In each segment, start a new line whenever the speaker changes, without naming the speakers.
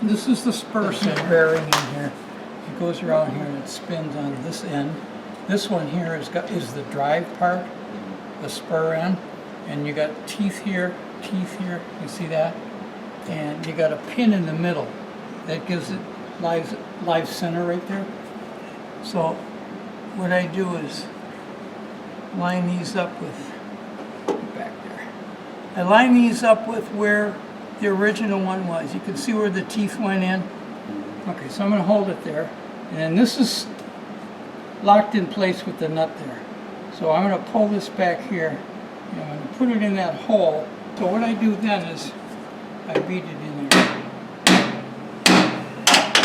This is the spur bearing in here. It goes around here and it spins on this end. This one here is the drive part, the spur end, and you got teeth here, you see that? And you got a pin in the middle that gives it live center right there. So what I do is line these up with, back there. I line these up with where the original one was. You can see where the teeth went in. Okay, so I'm going to hold it there. And then this is locked in place with the nut there. So I'm going to pull this back here, and I'm going to put it in that hole. So what I do then is I beat it in there.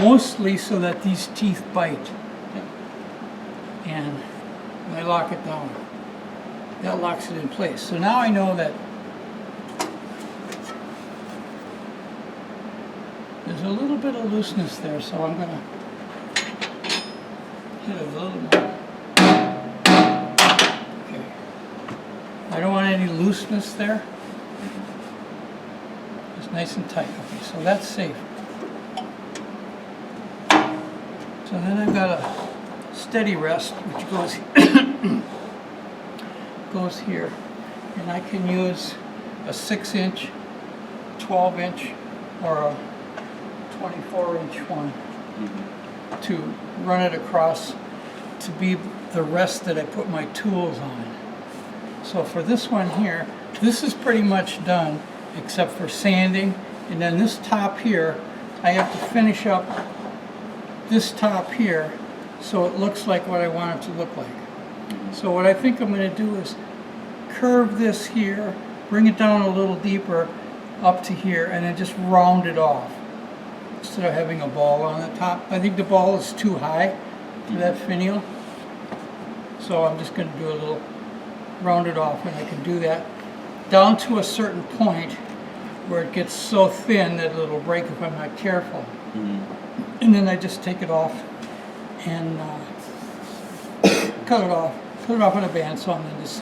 Mostly so that these teeth bite. And I lock it down. That locks it in place. So now I know that there's a little bit of looseness there, so I'm going to hit it a little more. Okay. I don't want any looseness there. It's nice and tight. Okay, so that's safe. So then I've got a steady rest, which goes here, and I can use a 6-inch, 12-inch, or a 24-inch one to run it across to be the rest that I put my tools on. So for this one here, this is pretty much done except for sanding, and then this top here, I have to finish up this top here so it looks like what I want it to look like. So what I think I'm going to do is curve this here, bring it down a little deeper up to here, and then just round it off instead of having a ball on the top. I think the ball is too high for that finial, so I'm just going to do a little round it off, and I can do that down to a certain point where it gets so thin that it'll break if I'm not careful. And then I just take it off and cut it off on a bandsaw, and then just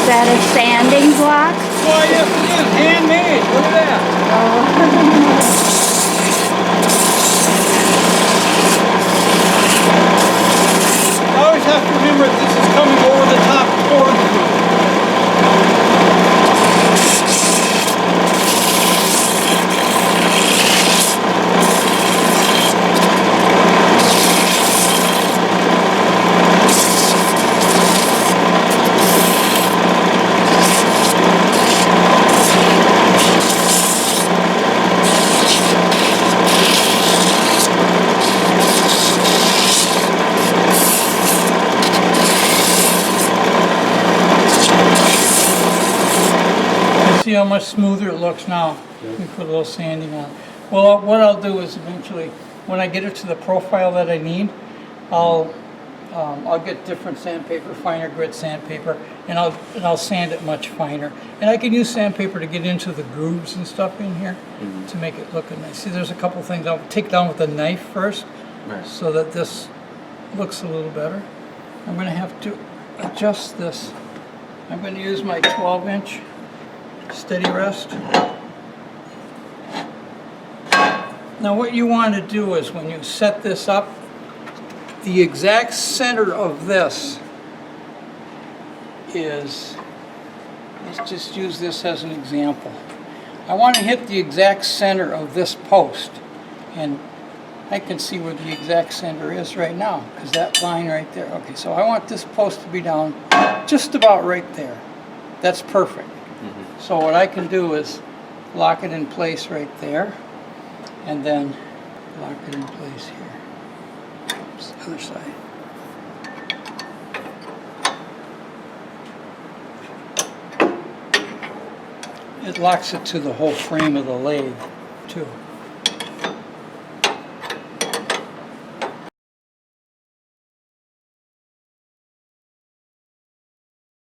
Is that a sanding block?
oh yes it is, handmade, look at that. I always have to remember this is coming over the top towards you. See how much smoother it looks now. We put a little sanding on. Well, what I'll do is eventually, when I get it to the profile that I need, I'll get different sandpaper, finer grit sandpaper, and I'll sand it much finer. And I can use sandpaper to get into the grooves and stuff in here to make it look nice. See, there's a couple things I'll take down with a knife first, so that this looks a little better. I'm going to have to adjust this. I'm going to use my 12-inch steady rest. Now what you want to do is when you set this up, the exact center of this is, let's just use this as an example. I want to hit the exact center of this post, and I can see where the exact center is right now because that line right there. Okay, so I want this post to be down just about right there. That's perfect. So what I can do is lock it in place right there, and then lock it in place here. Oops, other side. It locks it to the whole frame of the lathe too.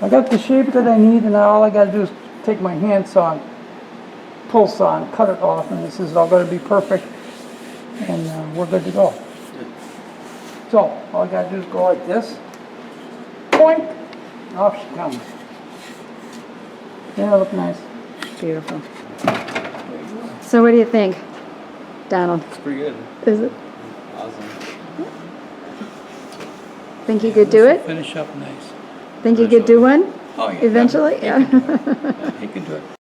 I got the shape that I need, and now all I gotta do is take my handsaw, pull saw, and cut it off, and this is all gonna be perfect, and we're good to go. So, all I gotta do is go like this, point, and off she comes. Yeah, look nice.
Beautiful. So what do you think, Donald?
It's pretty good.
Is it?
Awesome.
Think you could do it?
Finish up nice.
Think you could do one
Oh, yeah.
eventually?
Yeah, he can do it.